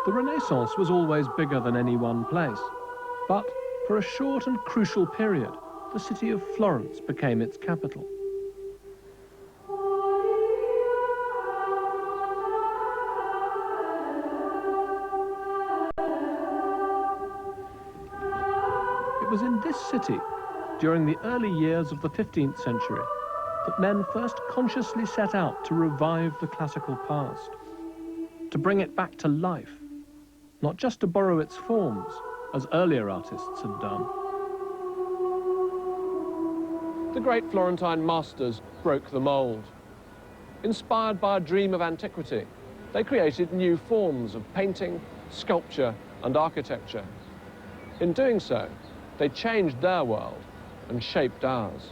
The Renaissance was always bigger than any one place, but for a short and crucial period, the city of Florence became its capital. It was in this city, during the early years of the 15th century, that men first consciously set out to revive the classical past, to bring it back to life, not just to borrow its forms, as earlier artists had done. The great Florentine masters broke the mold. Inspired by a dream of antiquity, they created new forms of painting, sculpture, and architecture. In doing so, they changed their world and shaped ours.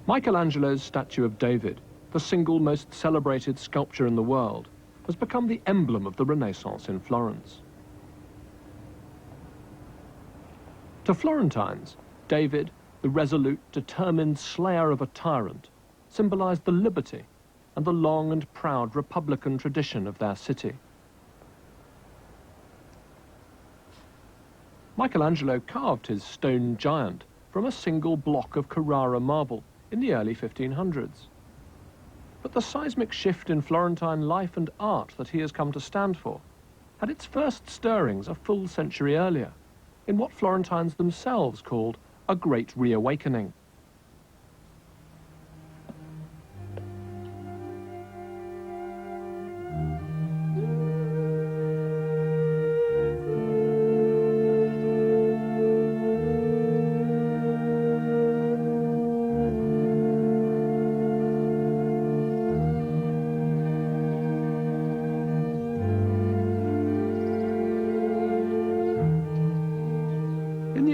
Michelangelo's statue of David, the single most celebrated sculpture in the world, has become the emblem of the Renaissance in Florence. To Florentines, David, the resolute, determined slayer of a tyrant, symbolized the liberty and the long and proud republican tradition of their city. Michelangelo carved his stone giant from a single block of Carrara marble in the early 1500s. But the seismic shift in Florentine life and art that he has come to stand for had its first stirrings a full century earlier, in what Florentines themselves called a great reawakening.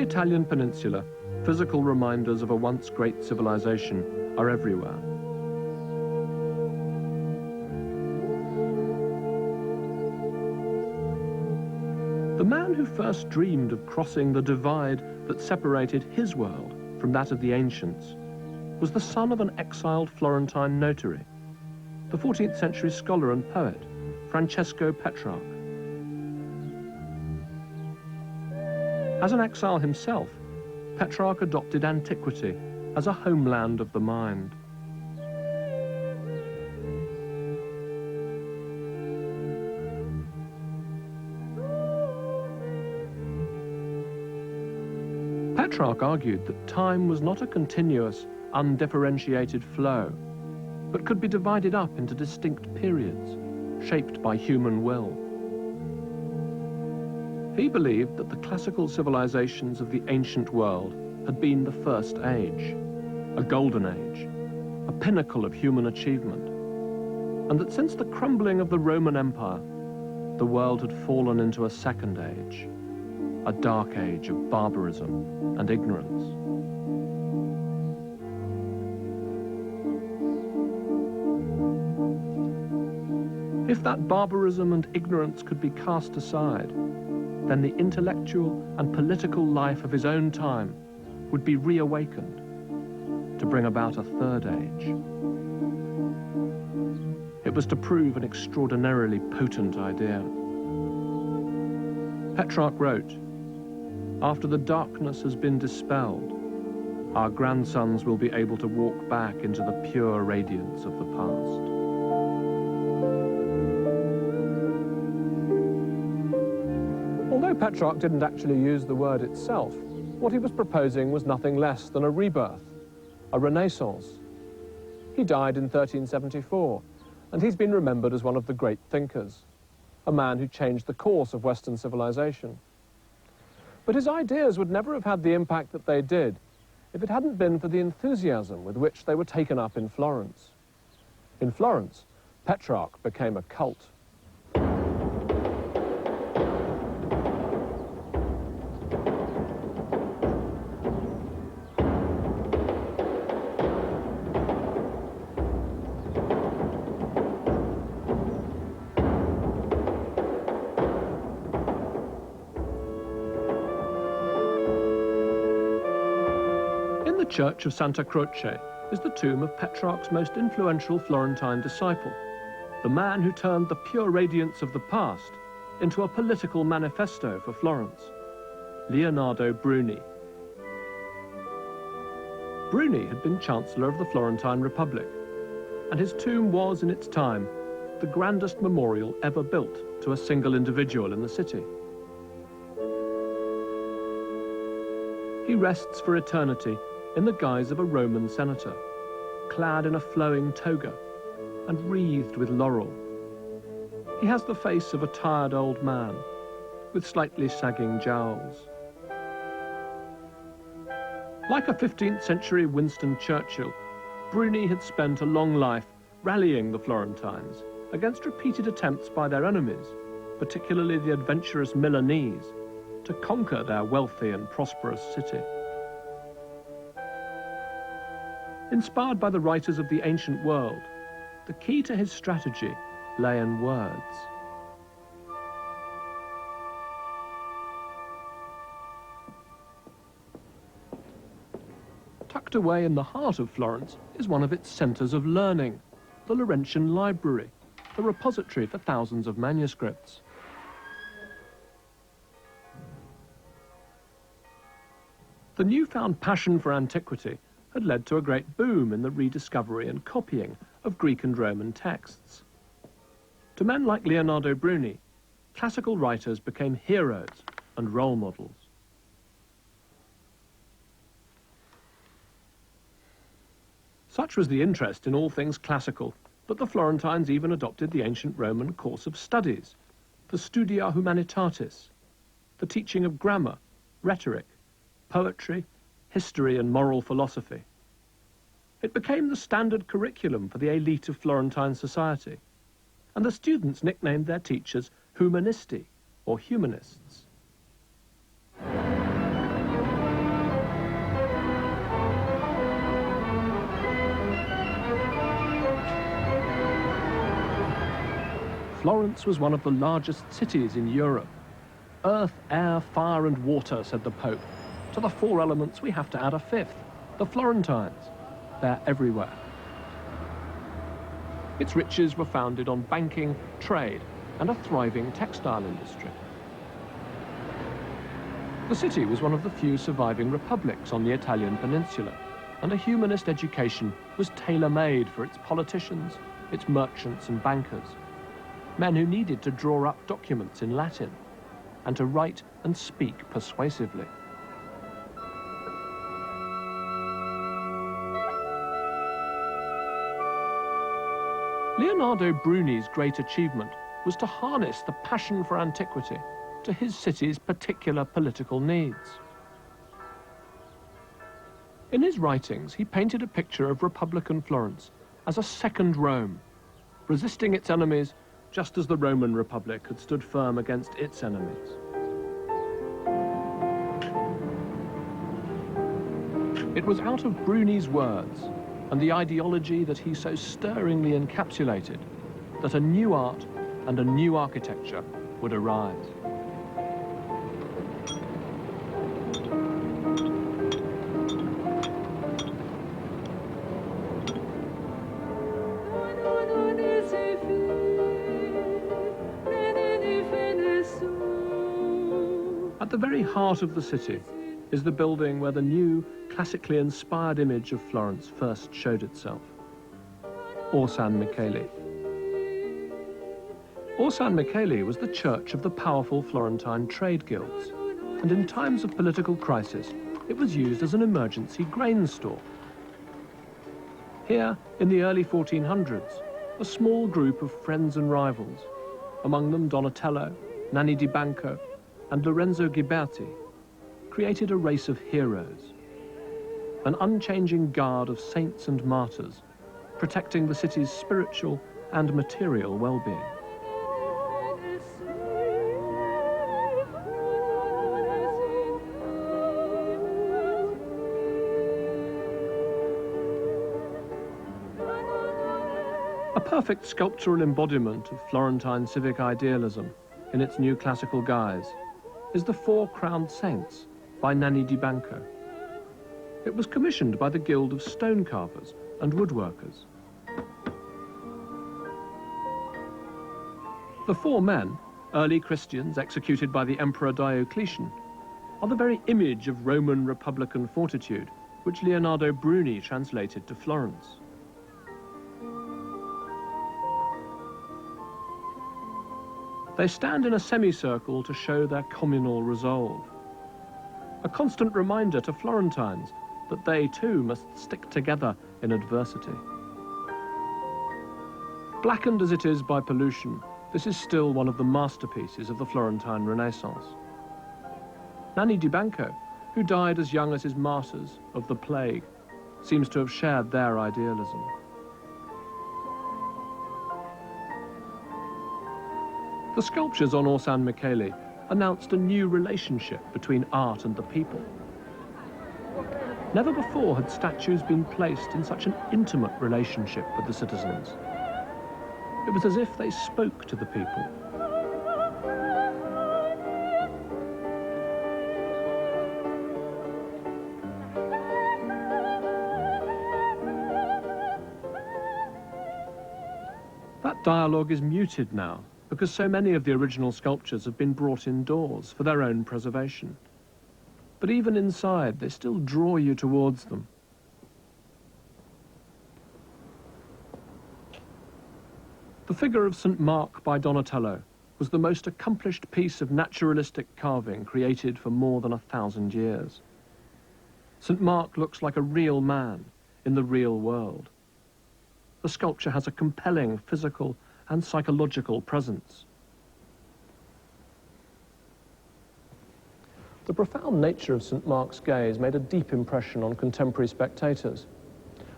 Italian peninsula, physical reminders of a once great civilization are everywhere. The man who first dreamed of crossing the divide that separated his world from that of the ancients was the son of an exiled Florentine notary, the 14th century scholar and poet, Francesco Petrarch. As an exile himself, Petrarch adopted antiquity as a homeland of the mind. Petrarch argued that time was not a continuous, undifferentiated flow, but could be divided up into distinct periods, shaped by human will. He believed that the classical civilizations of the ancient world had been the first age, a golden age, a pinnacle of human achievement, and that since the crumbling of the Roman Empire, the world had fallen into a second age, a dark age of barbarism and ignorance. If that barbarism and ignorance could be cast aside, then the intellectual and political life of his own time would be reawakened to bring about a third age. It was to prove an extraordinarily potent idea. Petrarch wrote, "After the darkness has been dispelled, our grandsons will be able to walk back into the pure radiance of the past." Although Petrarch didn't actually use the word itself, what he was proposing was nothing less than a rebirth, a renaissance. He died in 1374, and he's been remembered as one of the great thinkers, a man who changed the course of Western civilization. But his ideas would never have had the impact that they did if it hadn't been for the enthusiasm with which they were taken up in Florence. In Florence, Petrarch became a cult. The church of Santa Croce is the tomb of Petrarch's most influential Florentine disciple, the man who turned the pure radiance of the past into a political manifesto for Florence, Leonardo Bruni. Bruni had been Chancellor of the Florentine Republic, and his tomb was, in its time, the grandest memorial ever built to a single individual in the city. He rests for eternity in the guise of a Roman senator, clad in a flowing toga and wreathed with laurel. He has the face of a tired old man with slightly sagging jowls. Like a 15th century Winston Churchill, Bruni had spent a long life rallying the Florentines against repeated attempts by their enemies, particularly the adventurous Milanese, to conquer their wealthy and prosperous city. Inspired by the writers of the ancient world, the key to his strategy lay in words. Tucked away in the heart of Florence is one of its centres of learning, the Laurentian Library, the repository for thousands of manuscripts. The newfound passion for antiquity had led to a great boom in the rediscovery and copying of Greek and Roman texts. To men like Leonardo Bruni, classical writers became heroes and role models. Such was the interest in all things classical that the Florentines even adopted the ancient Roman course of studies, the Studia Humanitatis, the teaching of grammar, rhetoric, poetry, history and moral philosophy. It became the standard curriculum for the elite of Florentine society, and the students nicknamed their teachers humanisti, or humanists. Florence was one of the largest cities in Europe. Earth, air, fire and water, said the Pope. To the four elements we have to add a fifth, the Florentines. They're everywhere. Its riches were founded on banking, trade, and a thriving textile industry. The city was one of the few surviving republics on the Italian peninsula, and a humanist education was tailor-made for its politicians, its merchants and bankers, men who needed to draw up documents in Latin and to write and speak persuasively. Leonardo Bruni's great achievement was to harness the passion for antiquity to his city's particular political needs. In his writings, he painted a picture of Republican Florence as a second Rome, resisting its enemies just as the Roman Republic had stood firm against its enemies. It was out of Bruni's words and the ideology that he so stirringly encapsulated that a new art and a new architecture would arise. At the very heart of the city is the building where the new, classically inspired image of Florence first showed itself, Orsanmichele. Orsanmichele was the church of the powerful Florentine trade guilds, and in times of political crisis, it was used as an emergency grain store. Here, in the early 1400s, a small group of friends and rivals, among them Donatello, Nanni di Banco, and Lorenzo Ghiberti, created a race of heroes, an unchanging guard of saints and martyrs, protecting the city's spiritual and material well-being. A perfect sculptural embodiment of Florentine civic idealism in its new classical guise is the Four Crowned Saints by Nanni di Banco. It was commissioned by the Guild of Stone Carvers and Woodworkers. The four men, early Christians executed by the Emperor Diocletian, are the very image of Roman republican fortitude which Leonardo Bruni translated to Florence. They stand in a semicircle to show their communal resolve, a constant reminder to Florentines that they too must stick together in adversity. Blackened as it is by pollution, this is still one of the masterpieces of the Florentine Renaissance. Nanni di Banco, who died as young as his martyrs of the plague, seems to have shared their idealism. The sculptures on Orsanmichele announced a new relationship between art and the people. Never before had statues been placed in such an intimate relationship with the citizens. It was as if they spoke to the people. That dialogue is muted now, because so many of the original sculptures have been brought indoors for their own preservation. But even inside, they still draw you towards them. The figure of St. Mark by Donatello was the most accomplished piece of naturalistic carving created for more than 1,000 years. St. Mark looks like a real man in the real world. The sculpture has a compelling physical and psychological presence. The profound nature of St. Mark's gaze made a deep impression on contemporary spectators.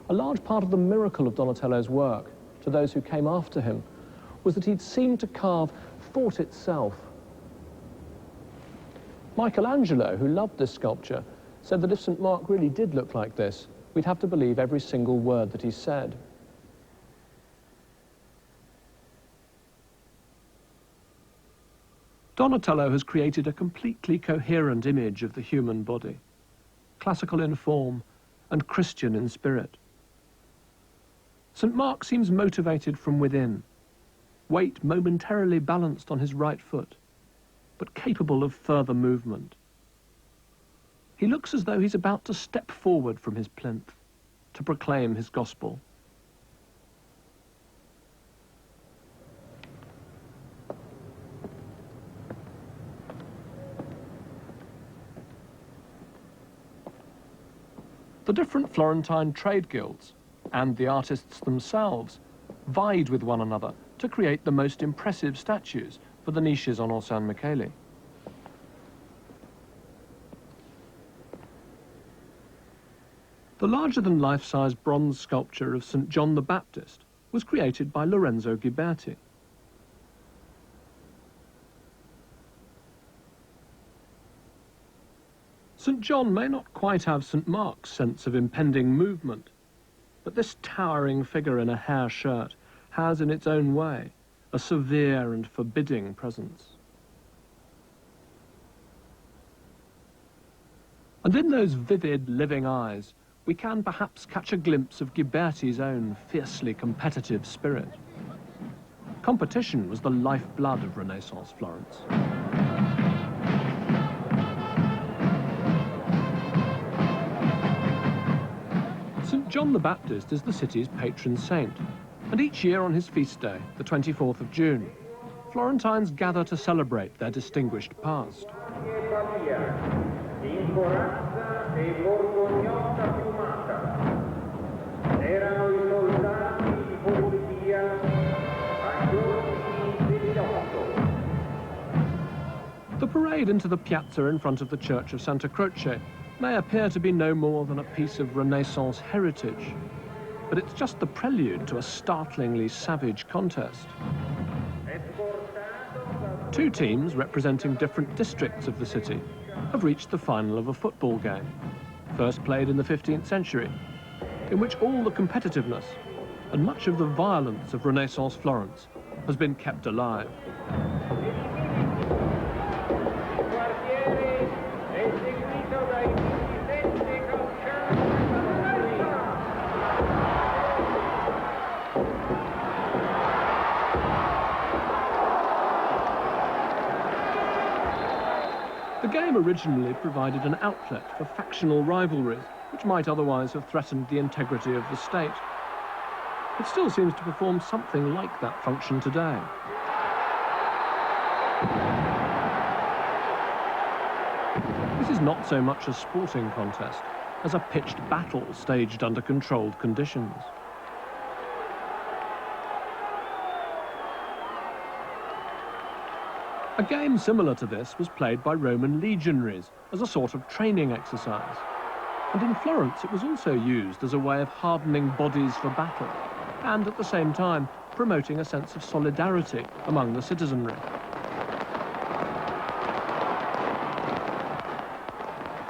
A large part of the miracle of Donatello's work, to those who came after him, was that he'd seemed to carve thought itself. Michelangelo, who loved this sculpture, said that if St. Mark really did look like this, we'd have to believe every single word that he said. Donatello has created a completely coherent image of the human body, classical in form and Christian in spirit. St. Mark seems motivated from within, weight momentarily balanced on his right foot, but capable of further movement. He looks as though he's about to step forward from his plinth to proclaim his gospel. The different Florentine trade guilds and the artists themselves vied with one another to create the most impressive statues for the niches on Orsanmichele. The larger-than-life-size bronze sculpture of St. John the Baptist was created by Lorenzo Ghiberti. St. John may not quite have St. Mark's sense of impending movement, but this towering figure in a hair shirt has, in its own way, a severe and forbidding presence. And in those vivid, living eyes, we can perhaps catch a glimpse of Ghiberti's own fiercely competitive spirit. Competition was the lifeblood of Renaissance Florence. St. John the Baptist is the city's patron saint, and each year on his feast day, the 24th of June, Florentines gather to celebrate their distinguished past. parade into the piazza in front of the church of Santa Croce may appear to be no more than a piece of Renaissance heritage, but it's just the prelude to a startlingly savage contest. Two teams representing different districts of the city have reached the final of a football game, first played in the 15th century, in which all the competitiveness and much of the violence of Renaissance Florence has been kept alive. The game originally provided an outlet for factional rivalries, which might otherwise have threatened the integrity of the state. It still seems to perform something like that function today. This is not so much a sporting contest as a pitched battle staged under controlled conditions. A game similar to this was played by Roman legionaries as a sort of training exercise. And in Florence, it was also used as a way of hardening bodies for battle, and at the same time promoting a sense of solidarity among the citizenry.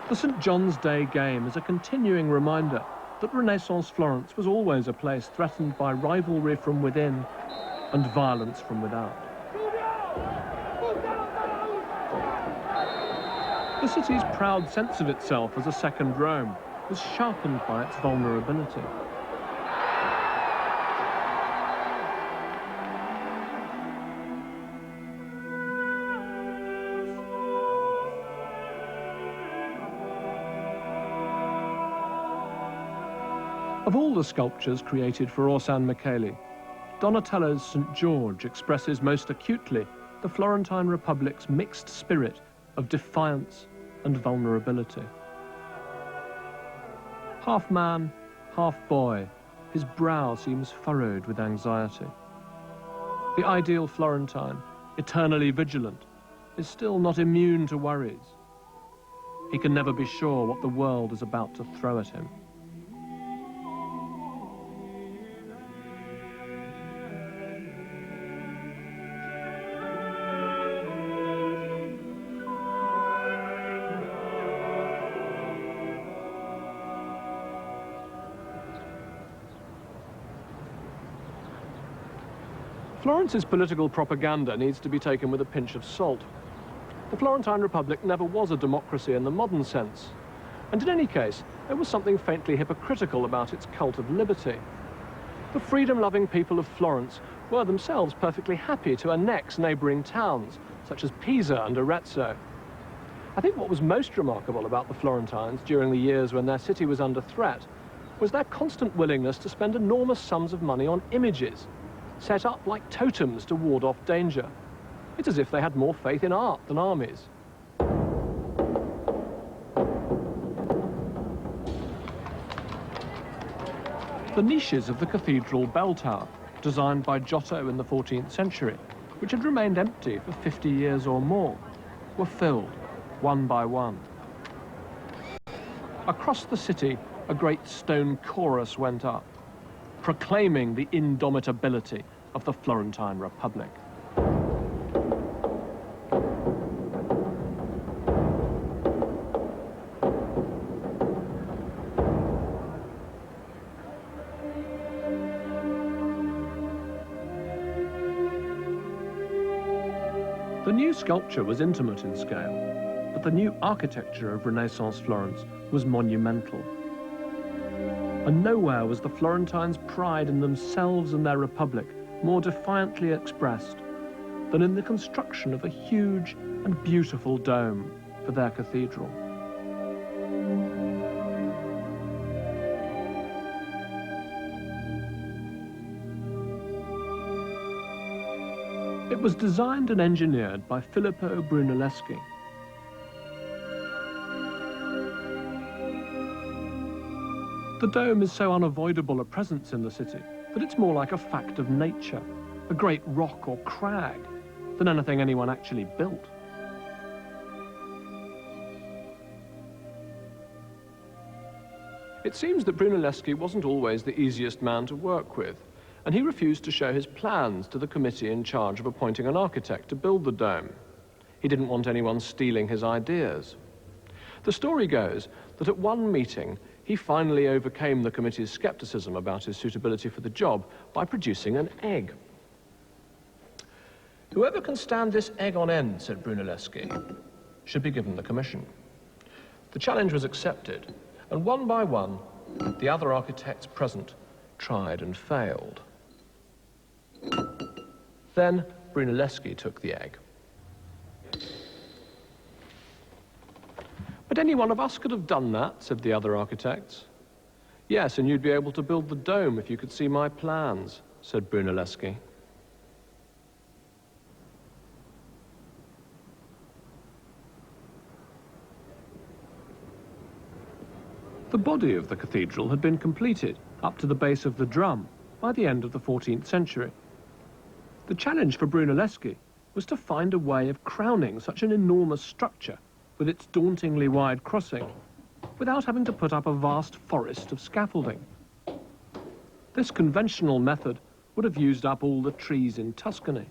The St. John's Day game is a continuing reminder that Renaissance Florence was always a place threatened by rivalry from within and violence from without. The city's proud sense of itself as a second Rome was sharpened by its vulnerability. Of all the sculptures created for Orsanmichele, Donatello's St. George expresses most acutely the Florentine Republic's mixed spirit of defiance and vulnerability. Half man, half boy, his brow seems furrowed with anxiety. The ideal Florentine, eternally vigilant, is still not immune to worries. He can never be sure what the world is about to throw at him. Florence's political propaganda needs to be taken with a pinch of salt. The Florentine Republic never was a democracy in the modern sense, and in any case, there was something faintly hypocritical about its cult of liberty. The freedom-loving people of Florence were themselves perfectly happy to annex neighbouring towns, such as Pisa and Arezzo. I think what was most remarkable about the Florentines during the years when their city was under threat was their constant willingness to spend enormous sums of money on images, set up like totems to ward off danger. It's as if they had more faith in art than armies. The niches of the cathedral bell tower, designed by Giotto in the 14th century, which had remained empty for 50 years or more, were filled, one by one. Across the city, a great stone chorus went up, proclaiming the indomitability of the Florentine Republic. The new sculpture was intimate in scale, but the new architecture of Renaissance Florence was monumental. And nowhere was the Florentines' pride in themselves and their republic more defiantly expressed than in the construction of a huge and beautiful dome for their cathedral. It was designed and engineered by Filippo Brunelleschi. The dome is so unavoidable a presence in the city that it's more like a fact of nature, a great rock or crag, than anything anyone actually built. It seems that Brunelleschi wasn't always the easiest man to work with, and he refused to show his plans to the committee in charge of appointing an architect to build the dome. He didn't want anyone stealing his ideas. The story goes that at one meeting, he finally overcame the committee's skepticism about his suitability for the job by producing an egg. "Whoever can stand this egg on end," said Brunelleschi, "should be given the commission." The challenge was accepted, and one by one, the other architects present tried and failed. Then Brunelleschi took the egg. "But any one of us could have done that," said the other architects. "Yes, and you'd be able to build the dome if you could see my plans," said Brunelleschi. The body of the cathedral had been completed up to the base of the drum by the end of the 14th century. The challenge for Brunelleschi was to find a way of crowning such an enormous structure with its dauntingly wide crossing without having to put up a vast forest of scaffolding. This conventional method would have used up all the trees in Tuscany.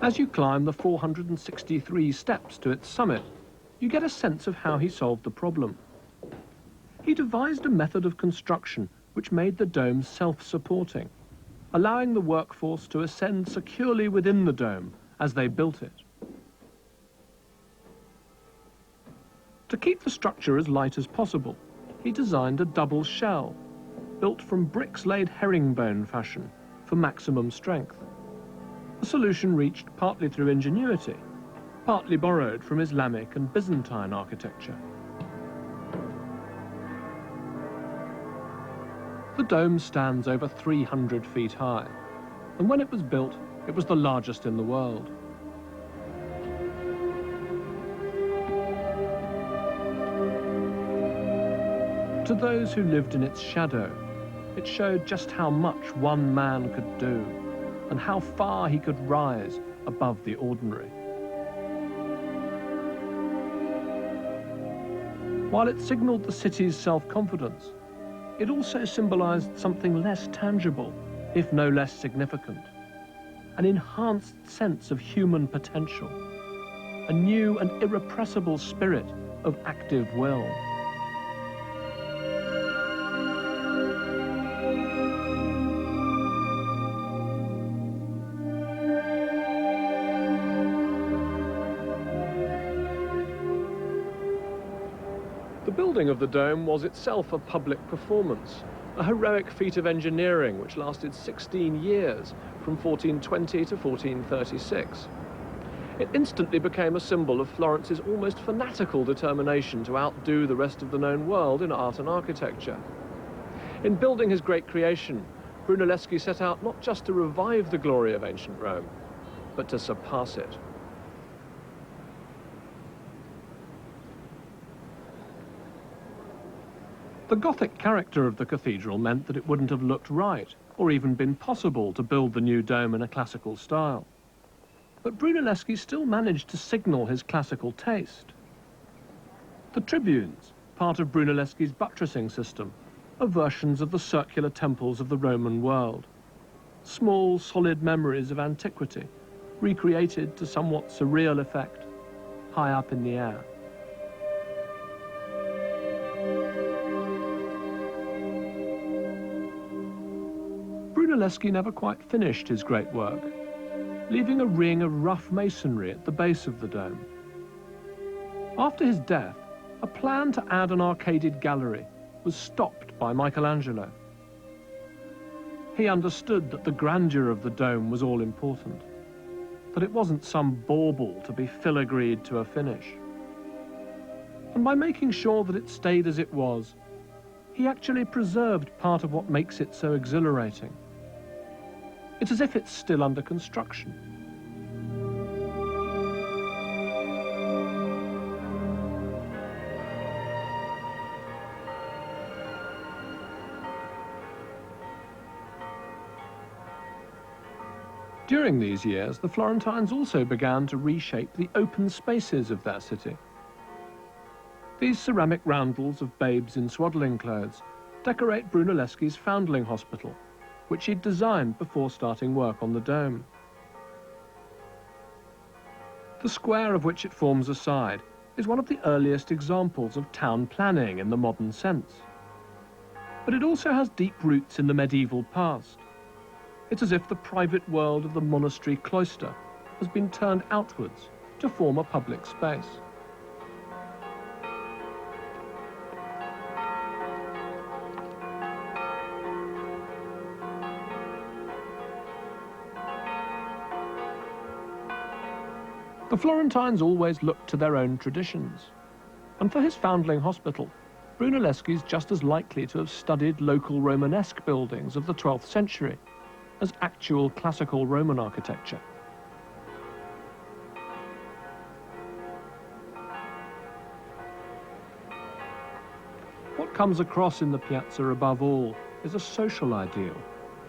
As you climb the 463 steps to its summit, you get a sense of how he solved the problem. He devised a method of construction which made the dome self-supporting, allowing the workforce to ascend securely within the dome as they built it. To keep the structure as light as possible, he designed a double shell, built from bricks laid herringbone fashion for maximum strength. A solution reached partly through ingenuity, partly borrowed from Islamic and Byzantine architecture. The dome stands over 300 feet high, and when it was built, it was the largest in the world. To those who lived in its shadow, it showed just how much one man could do, and how far he could rise above the ordinary. While it signaled the city's self-confidence, it also symbolized something less tangible, if no less significant. An enhanced sense of human potential, a new and irrepressible spirit of active will. The building of the dome was itself a public performance, a heroic feat of engineering which lasted 16 years, from 1420 to 1436. It instantly became a symbol of Florence's almost fanatical determination to outdo the rest of the known world in art and architecture. In building his great creation, Brunelleschi set out not just to revive the glory of ancient Rome, but to surpass it. The Gothic character of the cathedral meant that it wouldn't have looked right, or even been possible, to build the new dome in a classical style. But Brunelleschi still managed to signal his classical taste. The tribunes, part of Brunelleschi's buttressing system, are versions of the circular temples of the Roman world. Small, solid memories of antiquity, recreated to somewhat surreal effect, high up in the air. Brunelleschi never quite finished his great work, leaving a ring of rough masonry at the base of the dome. After his death, a plan to add an arcaded gallery was stopped by Michelangelo. He understood that the grandeur of the dome was all important, that it wasn't some bauble to be filigreed to a finish. And by making sure that it stayed as it was, he actually preserved part of what makes it so exhilarating. It's as if it's still under construction. During these years, the Florentines also began to reshape the open spaces of their city. These ceramic roundels of babes in swaddling clothes decorate Brunelleschi's foundling hospital, which he'd designed before starting work on the dome. The square of which it forms a side is one of the earliest examples of town planning in the modern sense. But it also has deep roots in the medieval past. It's as if the private world of the monastery cloister has been turned outwards to form a public space. The Florentines always looked to their own traditions, and for his foundling hospital, Brunelleschi is just as likely to have studied local Romanesque buildings of the 12th century as actual classical Roman architecture. What comes across in the piazza above all is a social ideal,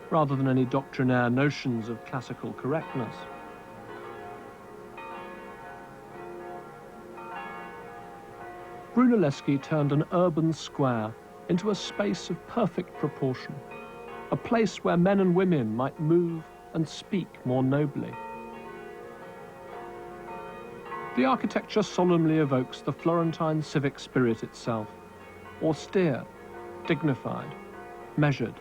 rather than any doctrinaire notions of classical correctness. Brunelleschi turned an urban square into a space of perfect proportion, a place where men and women might move and speak more nobly. The architecture solemnly evokes the Florentine civic spirit itself, austere, dignified, measured.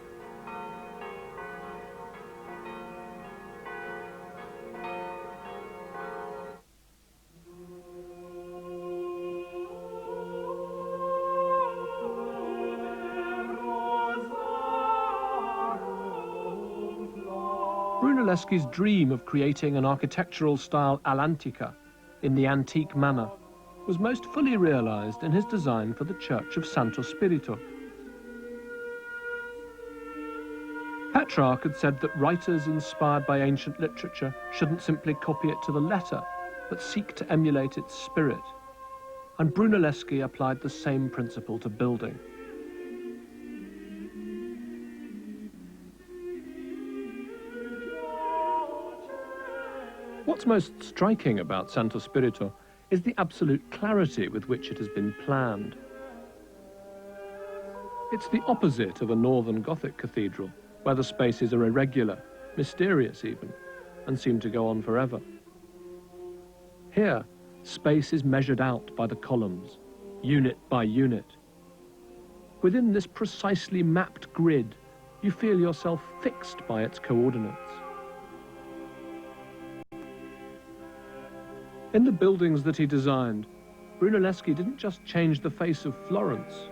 Brunelleschi's dream of creating an architectural style all'antica, in the antique manner, was most fully realized in his design for the Church of Santo Spirito. Petrarch had said that writers inspired by ancient literature shouldn't simply copy it to the letter, but seek to emulate its spirit. And Brunelleschi applied the same principle to building. What's most striking about Santo Spirito is the absolute clarity with which it has been planned. It's the opposite of a northern Gothic cathedral, where the spaces are irregular, mysterious even, and seem to go on forever. Here, space is measured out by the columns, unit by unit. Within this precisely mapped grid, you feel yourself fixed by its coordinates. In the buildings that he designed, Brunelleschi didn't just change the face of Florence.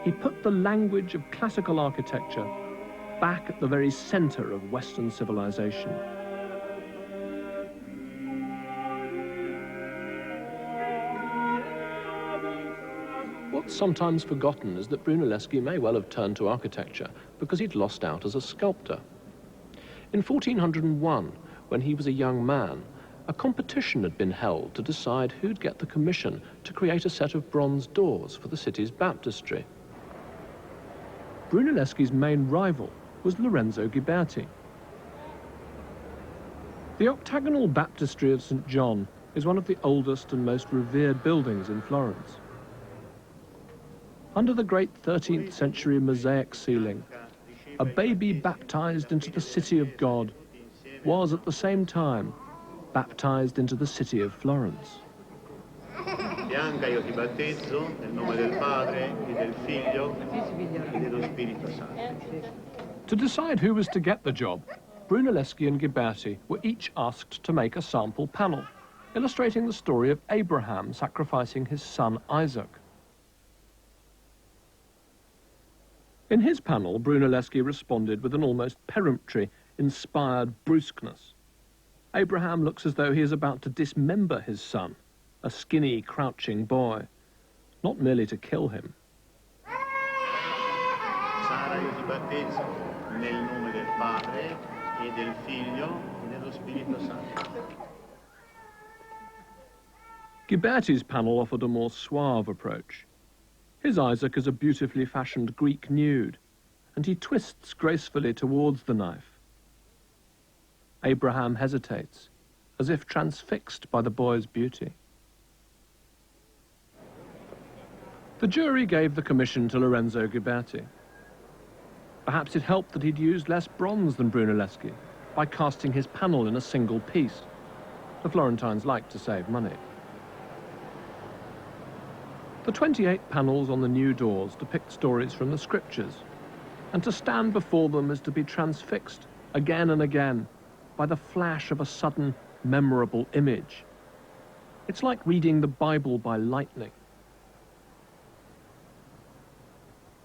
He put the language of classical architecture back at the very center of Western civilization. What's sometimes forgotten is that Brunelleschi may well have turned to architecture because he'd lost out as a sculptor. In 1401, when he was a young man, a competition had been held to decide who'd get the commission to create a set of bronze doors for the city's baptistry. Brunelleschi's main rival was Lorenzo Ghiberti. The octagonal baptistry of St. John is one of the oldest and most revered buildings in Florence. Under the great 13th century mosaic ceiling, a baby baptized into the city of God was at the same time baptized into the city of Florence. Bianca, io ti battezzo nel nome del Padre e del Figlio e dello Spirito Santo. To decide who was to get the job, Brunelleschi and Ghiberti were each asked to make a sample panel, illustrating the story of Abraham sacrificing his son Isaac. In his panel, Brunelleschi responded with an almost peremptory, inspired brusqueness. Abraham looks as though he is about to dismember his son, a skinny, crouching boy, not merely to kill him. Sara, io ti battezzo nel nome del Padre e del Figlio e dello Spirito Santo. Ghiberti's panel offered a more suave approach. His Isaac is a beautifully fashioned Greek nude, and he twists gracefully towards the knife. Abraham hesitates, as if transfixed by the boy's beauty. The jury gave the commission to Lorenzo Ghiberti. Perhaps it helped that he'd used less bronze than Brunelleschi by casting his panel in a single piece. The Florentines liked to save money. The 28 panels on the new doors depict stories from the scriptures, and to stand before them is to be transfixed again and again by the flash of a sudden, memorable image. It's like reading the Bible by lightning.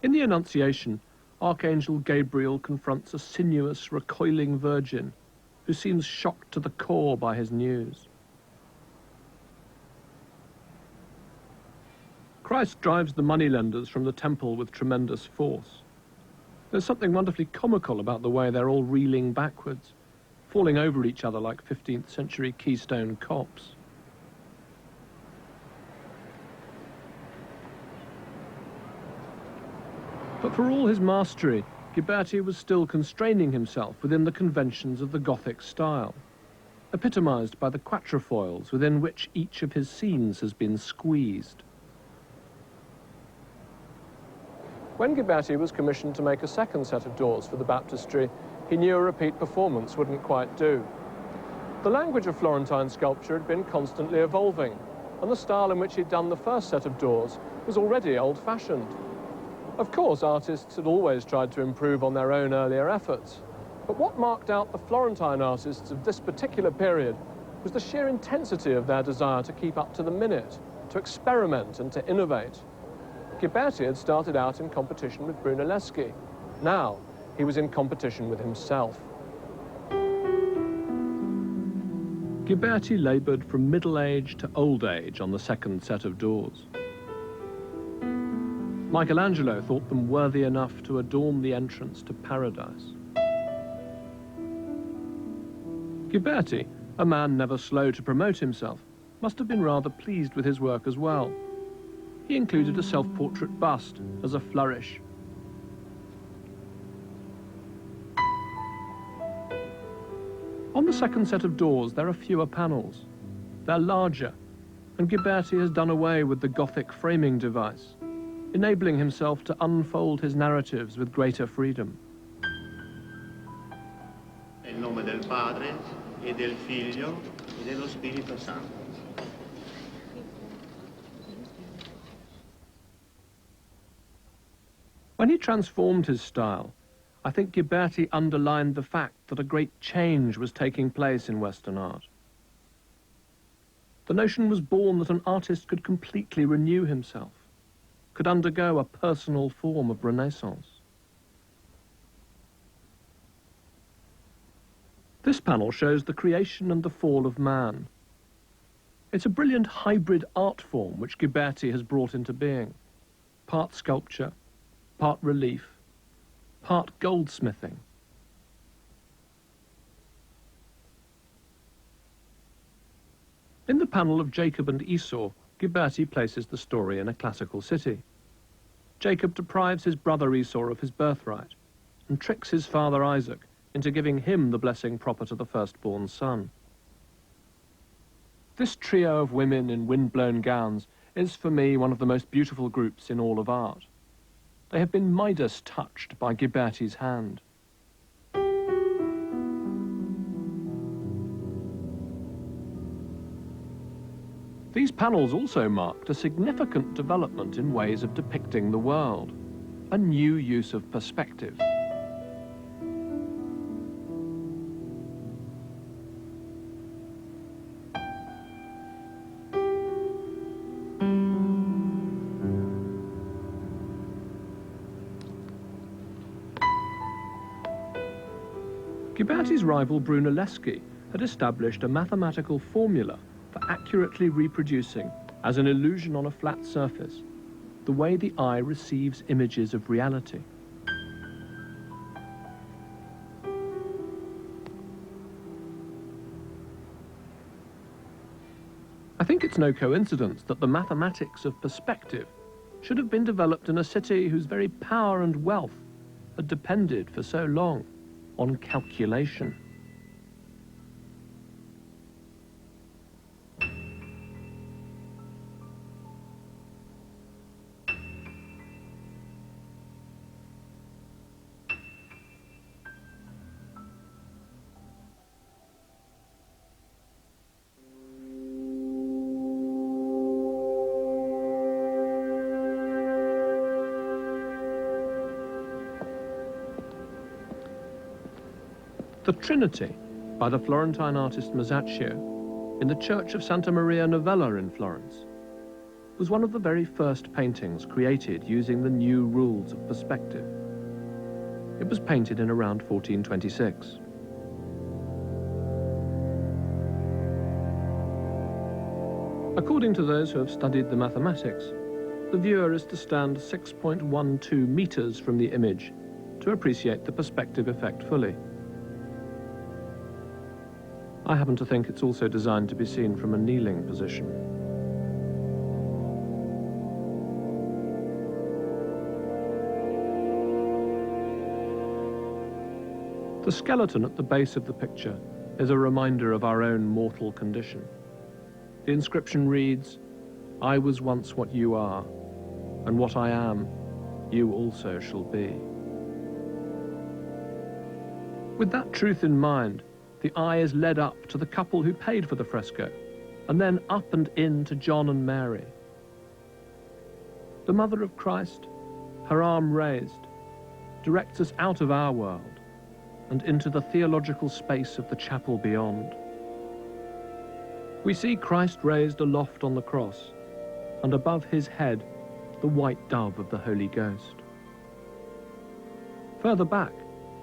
In the Annunciation, Archangel Gabriel confronts a sinuous, recoiling virgin who seems shocked to the core by his news. Christ drives the moneylenders from the temple with tremendous force. There's something wonderfully comical about the way they're all reeling backwards, falling over each other like 15th century Keystone Cops. But for all his mastery, Ghiberti was still constraining himself within the conventions of the Gothic style, epitomized by the quatrefoils within which each of his scenes has been squeezed. When Ghiberti was commissioned to make a second set of doors for the baptistry, he knew a repeat performance wouldn't quite do. The language of Florentine sculpture had been constantly evolving, and the style in which he'd done the first set of doors was already old-fashioned. Of course, artists had always tried to improve on their own earlier efforts, but what marked out the Florentine artists of this particular period was the sheer intensity of their desire to keep up to the minute, to experiment and to innovate. Ghiberti had started out in competition with Brunelleschi. Now, he was in competition with himself. Ghiberti laboured from middle age to old age on the second set of doors. Michelangelo thought them worthy enough to adorn the entrance to paradise. Ghiberti, a man never slow to promote himself, must have been rather pleased with his work as well. He included a self-portrait bust as a flourish. On the second set of doors, there are fewer panels. They're larger, and Ghiberti has done away with the Gothic framing device, enabling himself to unfold his narratives with greater freedom. Nel nome del Padre, e del Figlio, e dello Spirito Santo. When he transformed his style, I think Ghiberti underlined the fact that a great change was taking place in Western art. The notion was born that an artist could completely renew himself, could undergo a personal form of renaissance. This panel shows the creation and the fall of man. It's a brilliant hybrid art form which Ghiberti has brought into being, part sculpture, part relief, part goldsmithing. In the panel of Jacob and Esau, Ghiberti places the story in a classical city. Jacob deprives his brother Esau of his birthright and tricks his father Isaac into giving him the blessing proper to the firstborn son. This trio of women in wind-blown gowns is, for me, one of the most beautiful groups in all of art. They have been Midas touched by Ghiberti's hand. These panels also marked a significant development in ways of depicting the world, a new use of perspective. Ghiberti's rival Brunelleschi had established a mathematical formula for accurately reproducing, as an illusion on a flat surface, the way the eye receives images of reality. I think it's no coincidence that the mathematics of perspective should have been developed in a city whose very power and wealth had depended for so long on calculation. The Trinity, by the Florentine artist Masaccio, in the church of Santa Maria Novella in Florence, was one of the very first paintings created using the new rules of perspective. It was painted in around 1426. According to those who have studied the mathematics, the viewer is to stand 6.12 meters from the image to appreciate the perspective effect fully. I happen to think it's also designed to be seen from a kneeling position. The skeleton at the base of the picture is a reminder of our own mortal condition. The inscription reads, "I was once what you are, and what I am, you also shall be." With that truth in mind, the eye is led up to the couple who paid for the fresco, and then up and in to John and Mary. The Mother of Christ, her arm raised, directs us out of our world and into the theological space of the chapel beyond. We see Christ raised aloft on the cross, and above his head, the white dove of the Holy Ghost. Further back,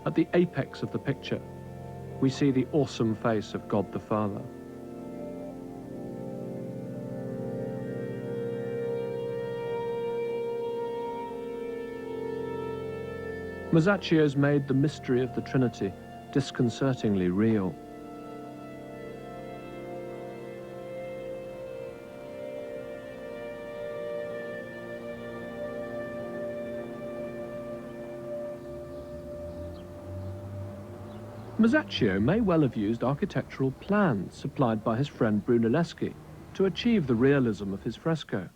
at the apex of the picture, we see the awesome face of God the Father. Masaccio's made the mystery of the Trinity disconcertingly real. Masaccio may well have used architectural plans supplied by his friend Brunelleschi to achieve the realism of his fresco.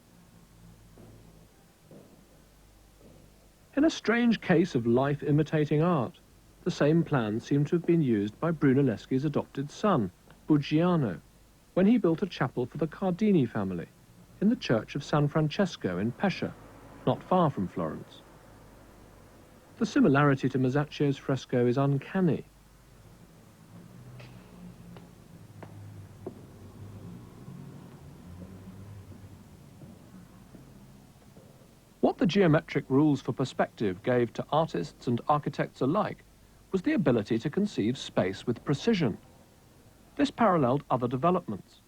In a strange case of life imitating art, the same plans seem to have been used by Brunelleschi's adopted son, Buggiano, when he built a chapel for the Cardini family in the church of San Francesco in Pescia, not far from Florence. The similarity to Masaccio's fresco is uncanny. What the geometric rules for perspective gave to artists and architects alike was the ability to conceive space with precision. This paralleled other developments.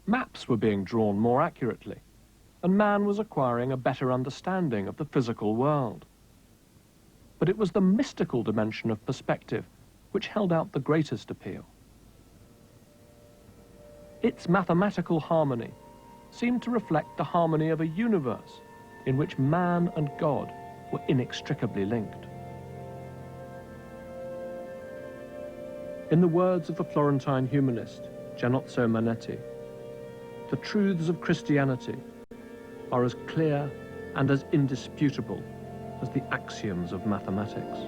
Maps were being drawn more accurately, and man was acquiring a better understanding of the physical world. But it was the mystical dimension of perspective which held out the greatest appeal. Its mathematical harmony seemed to reflect the harmony of a universe in which man and God were inextricably linked. In the words of the Florentine humanist Giannozzo Manetti, the truths of Christianity are as clear and as indisputable as the axioms of mathematics.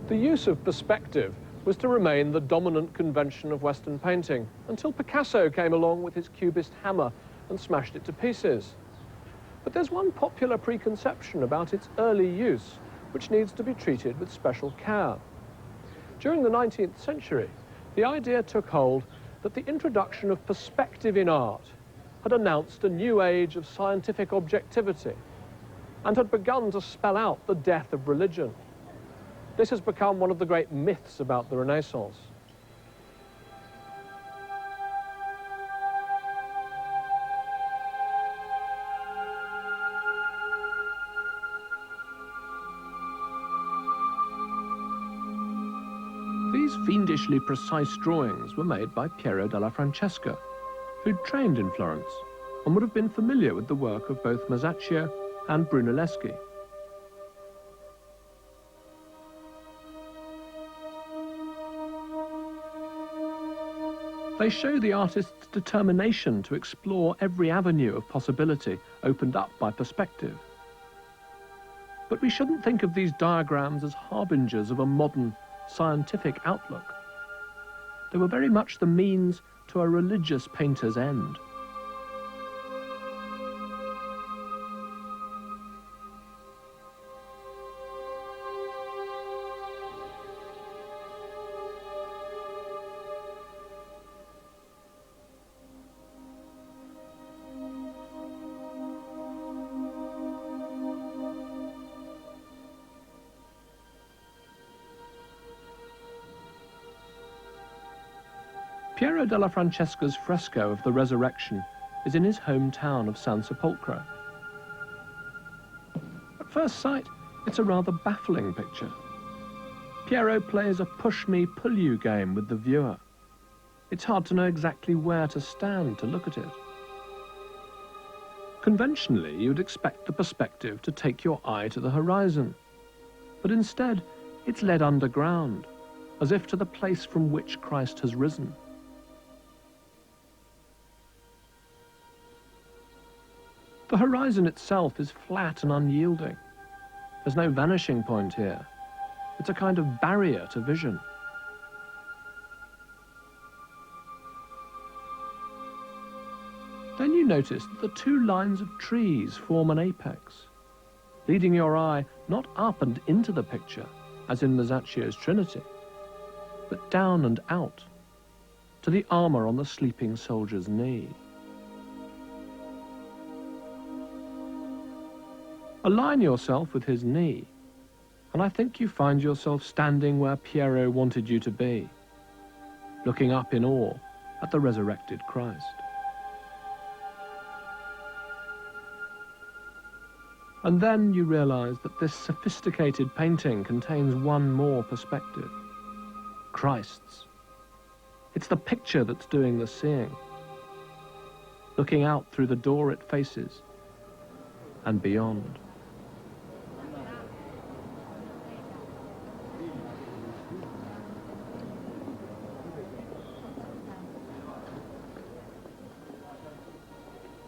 The use of perspective was to remain the dominant convention of Western painting until Picasso came along with his cubist hammer and smashed it to pieces. But there's one popular preconception about its early use which needs to be treated with special care. During the 19th century, the idea took hold that the introduction of perspective in art had announced a new age of scientific objectivity and had begun to spell out the death of religion. This has become one of the great myths about the Renaissance. These fiendishly precise drawings were made by Piero della Francesca, who'd trained in Florence and would have been familiar with the work of both Masaccio and Brunelleschi. They show the artist's determination to explore every avenue of possibility opened up by perspective. But we shouldn't think of these diagrams as harbingers of a modern scientific outlook. They were very much the means to a religious painter's end. Piero della Francesca's fresco of the Resurrection is in his hometown of San Sepolcro. At first sight, it's a rather baffling picture. Piero plays a push-me-pull-you game with the viewer. It's hard to know exactly where to stand to look at it. Conventionally, you'd expect the perspective to take your eye to the horizon, but instead, it's led underground, as if to the place from which Christ has risen. The horizon itself is flat and unyielding. There's no vanishing point here. It's a kind of barrier to vision. Then you notice that the two lines of trees form an apex, leading your eye not up and into the picture, as in Masaccio's Trinity, but down and out, to the armour on the sleeping soldier's knee. Align yourself with his knee, and I think you find yourself standing where Piero wanted you to be, looking up in awe at the resurrected Christ. And then you realize that this sophisticated painting contains one more perspective: Christ's. It's the picture that's doing the seeing, looking out through the door it faces and beyond.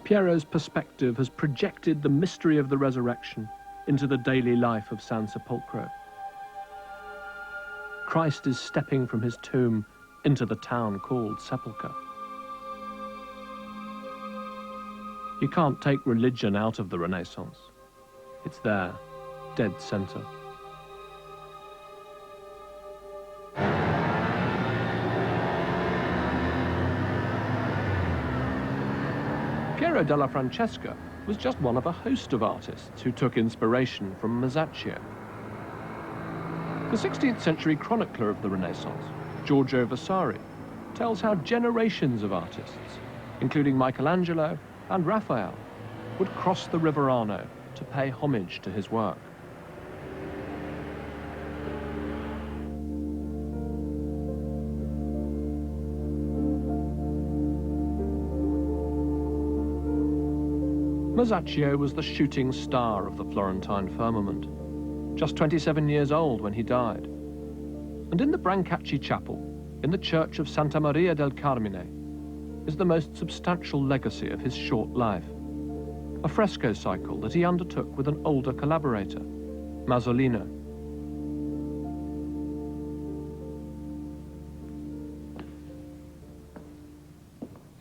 Piero's perspective has projected the mystery of the resurrection into the daily life of San Sepolcro. Christ is stepping from his tomb into the town called Sepulchre. You can't take religion out of the Renaissance. It's there, dead center. Piero della Francesca was just one of a host of artists who took inspiration from Masaccio. The 16th century chronicler of the Renaissance, Giorgio Vasari, tells how generations of artists, including Michelangelo and Raphael, would cross the River Arno to pay homage to his work. Masaccio was the shooting star of the Florentine firmament, just 27 years old when he died. And in the Brancacci Chapel, in the church of Santa Maria del Carmine, is the most substantial legacy of his short life, a fresco cycle that he undertook with an older collaborator, Masolino.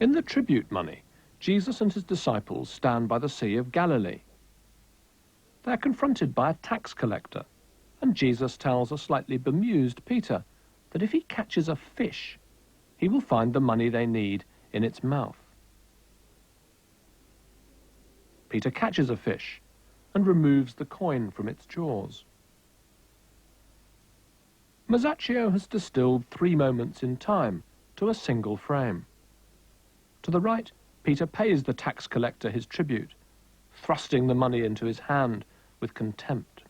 In the tribute money, Jesus and his disciples stand by the Sea of Galilee. They're confronted by a tax collector, and Jesus tells a slightly bemused Peter that if he catches a fish, he will find the money they need in its mouth. Peter catches a fish and removes the coin from its jaws. Masaccio has distilled 3 moments in time to a single frame. To the right, Peter pays the tax collector his tribute, thrusting the money into his hand with contempt.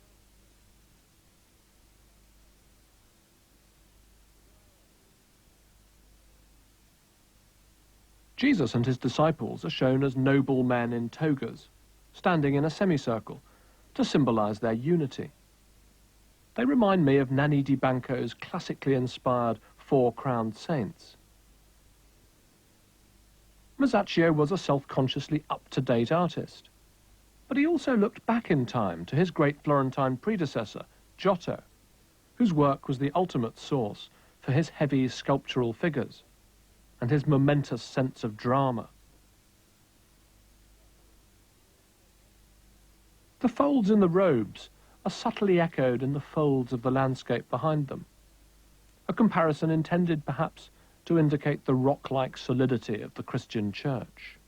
Jesus and his disciples are shown as noble men in togas, standing in a semicircle to symbolize their unity. They remind me of Nanni di Banco's classically inspired 4 crowned saints. Masaccio was a self-consciously up-to-date artist. But he also looked back in time to his great Florentine predecessor, Giotto, whose work was the ultimate source for his heavy sculptural figures and his momentous sense of drama. The folds in the robes are subtly echoed in the folds of the landscape behind them, a comparison intended perhaps to indicate the rock-like solidity of the Christian church.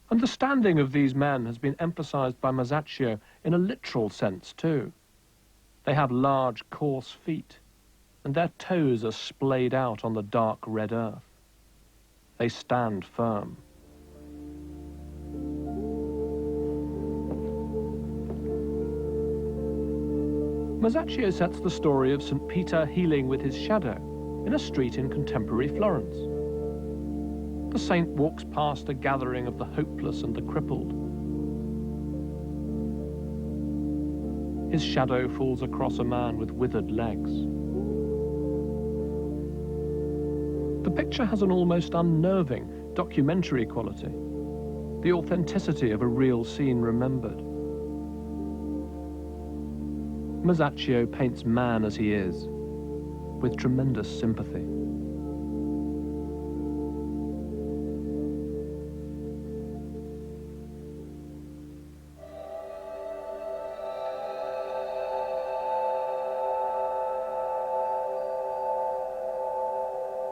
And the standing of these men has been emphasized by Masaccio in a literal sense too. They have large, coarse feet, and their toes are splayed out on the dark red earth. They stand firm. Masaccio sets the story of St. Peter healing with his shadow in a street in contemporary Florence. The saint walks past a gathering of the hopeless and the crippled. His shadow falls across a man with withered legs. The picture has an almost unnerving documentary quality, the authenticity of a real scene remembered. Masaccio paints man as he is, with tremendous sympathy.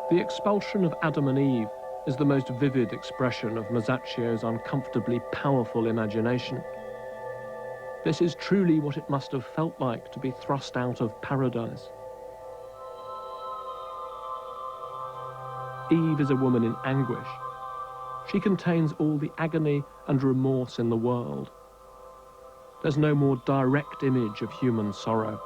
The expulsion of Adam and Eve is the most vivid expression of Masaccio's uncomfortably powerful imagination. This is truly what it must have felt like to be thrust out of paradise. Eve is a woman in anguish. She contains all the agony and remorse in the world. There's no more direct image of human sorrow.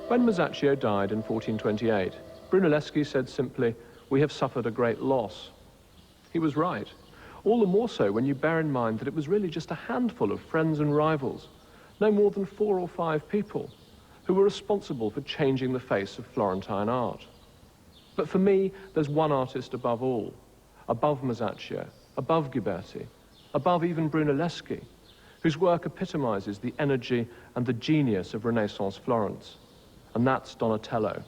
When Masaccio died in 1428, Brunelleschi said simply, "We have suffered a great loss." He was right, all the more so when you bear in mind that it was really just a handful of friends and rivals, no more than 4 or 5 people, who were responsible for changing the face of Florentine art. But for me, there's one artist above all, above Masaccio, above Ghiberti, above even Brunelleschi, whose work epitomizes the energy and the genius of Renaissance Florence. And that's Donatello.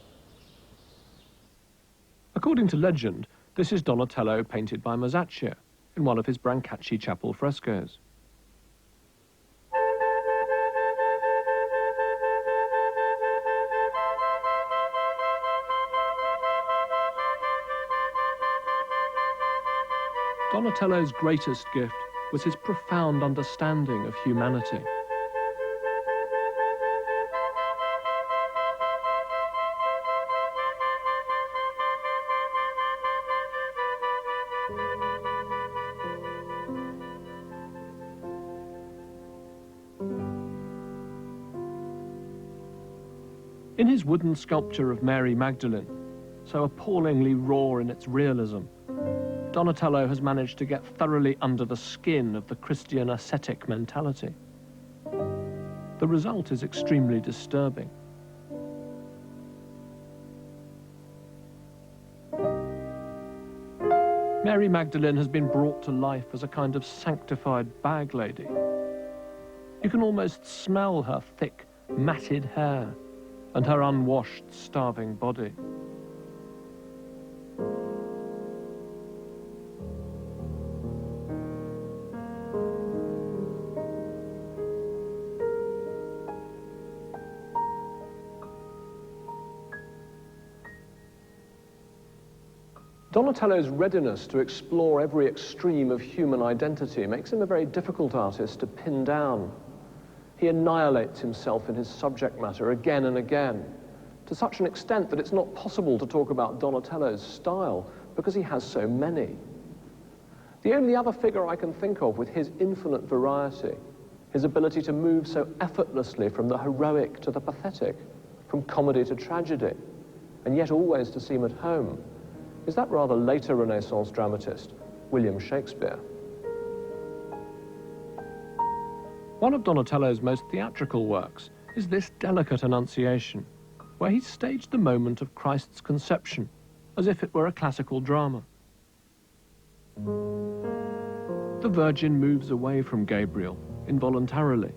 According to legend, this is Donatello painted by Masaccio in one of his Brancacci chapel frescoes. Donatello's greatest gift was his profound understanding of humanity. In his wooden sculpture of Mary Magdalene, so appallingly raw in its realism, Donatello has managed to get thoroughly under the skin of the Christian ascetic mentality. The result is extremely disturbing. Mary Magdalene has been brought to life as a kind of sanctified bag lady. You can almost smell her thick, matted hair and her unwashed, starving body. Donatello's readiness to explore every extreme of human identity makes him a very difficult artist to pin down. He annihilates himself in his subject matter again and again, to such an extent that it's not possible to talk about Donatello's style because he has so many. The only other figure I can think of with his infinite variety, his ability to move so effortlessly from the heroic to the pathetic, from comedy to tragedy, and yet always to seem at home, is that rather later Renaissance dramatist, William Shakespeare. One of Donatello's most theatrical works is this delicate Annunciation, where he staged the moment of Christ's conception as if it were a classical drama. The Virgin moves away from Gabriel involuntarily.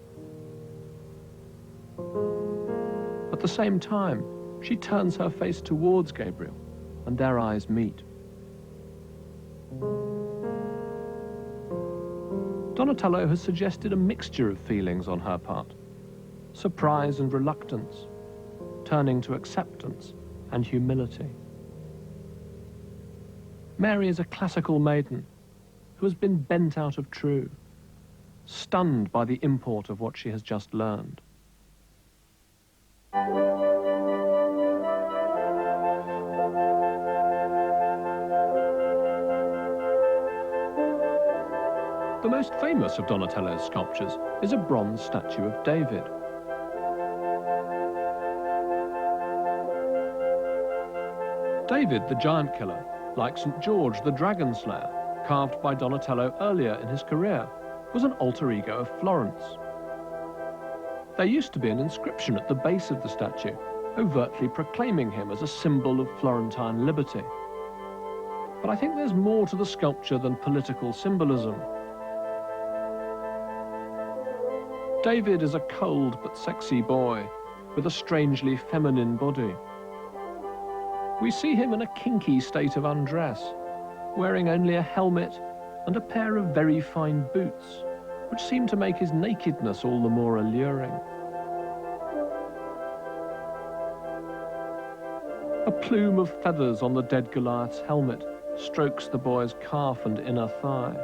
At the same time, she turns her face towards Gabriel, and their eyes meet. Donatello has suggested a mixture of feelings on her part: surprise and reluctance, turning to acceptance and humility. Mary is a classical maiden who has been bent out of true, stunned by the import of what she has just learned. The most famous of Donatello's sculptures is a bronze statue of David. David the giant killer, like St. George the dragon slayer, carved by Donatello earlier in his career, was an alter ego of Florence. There used to be an inscription at the base of the statue, overtly proclaiming him as a symbol of Florentine liberty. But I think there's more to the sculpture than political symbolism. David is a cold but sexy boy with a strangely feminine body. We see him in a kinky state of undress, wearing only a helmet and a pair of very fine boots, which seem to make his nakedness all the more alluring. A plume of feathers on the dead Goliath's helmet strokes the boy's calf and inner thigh.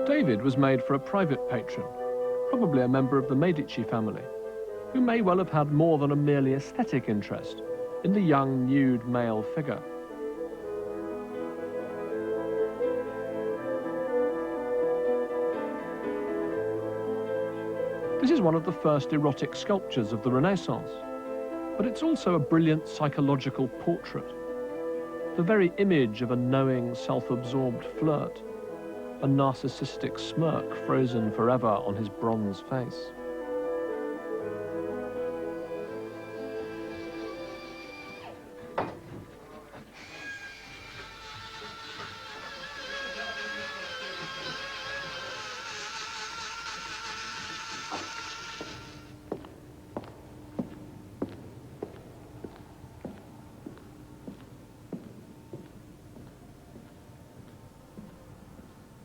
David was made for a private patron, probably a member of the Medici family, who may well have had more than a merely aesthetic interest in the young, nude male figure. This is one of the first erotic sculptures of the Renaissance, but it's also a brilliant psychological portrait, the very image of a knowing, self-absorbed flirt, a narcissistic smirk frozen forever on his bronze face.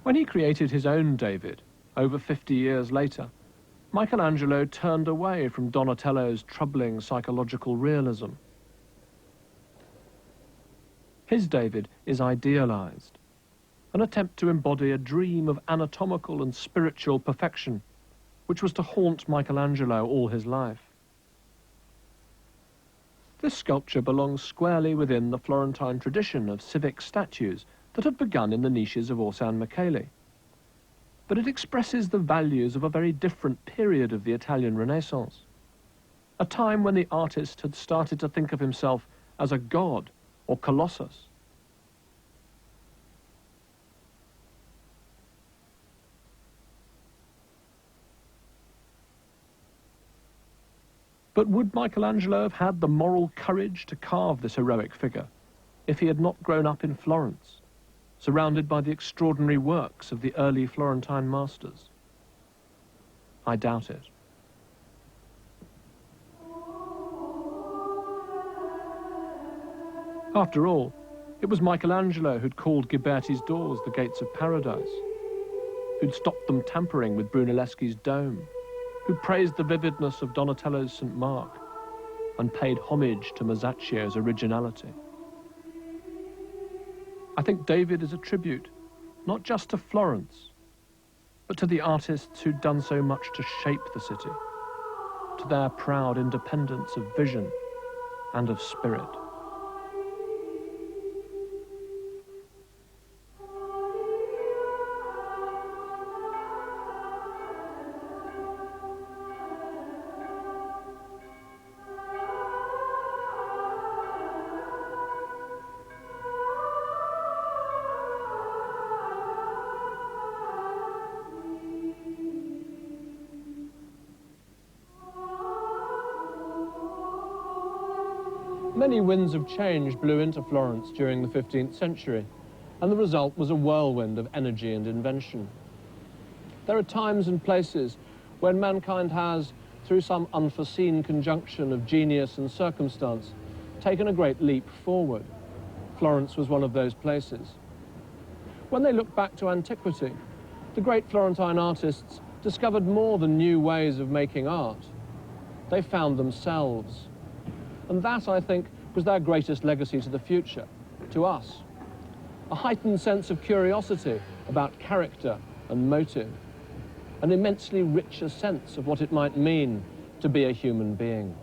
When he created his own David, over 50 years later, Michelangelo turned away from Donatello's troubling psychological realism. His David is idealized, an attempt to embody a dream of anatomical and spiritual perfection, which was to haunt Michelangelo all his life. This sculpture belongs squarely within the Florentine tradition of civic statues that had begun in the niches of Orsanmichele. But it expresses the values of a very different period of the Italian Renaissance, a time when the artist had started to think of himself as a god or colossus. But would Michelangelo have had the moral courage to carve this heroic figure if he had not grown up in Florence, surrounded by the extraordinary works of the early Florentine masters? I doubt it. After all, it was Michelangelo who'd called Ghiberti's doors the gates of paradise, who'd stopped them tampering with Brunelleschi's dome, who praised the vividness of Donatello's St. Mark and paid homage to Masaccio's originality. I think David is a tribute, not just to Florence, but to the artists who'd done so much to shape the city, to their proud independence of vision and of spirit. Many winds of change blew into Florence during the 15th century, and the result was a whirlwind of energy and invention. There are times and places when mankind has, through some unforeseen conjunction of genius and circumstance, taken a great leap forward. Florence was one of those places. When they looked back to antiquity, the great Florentine artists discovered more than new ways of making art. They found themselves. And that, I think, was their greatest legacy to the future, to us. A heightened sense of curiosity about character and motive, an immensely richer sense of what it might mean to be a human being.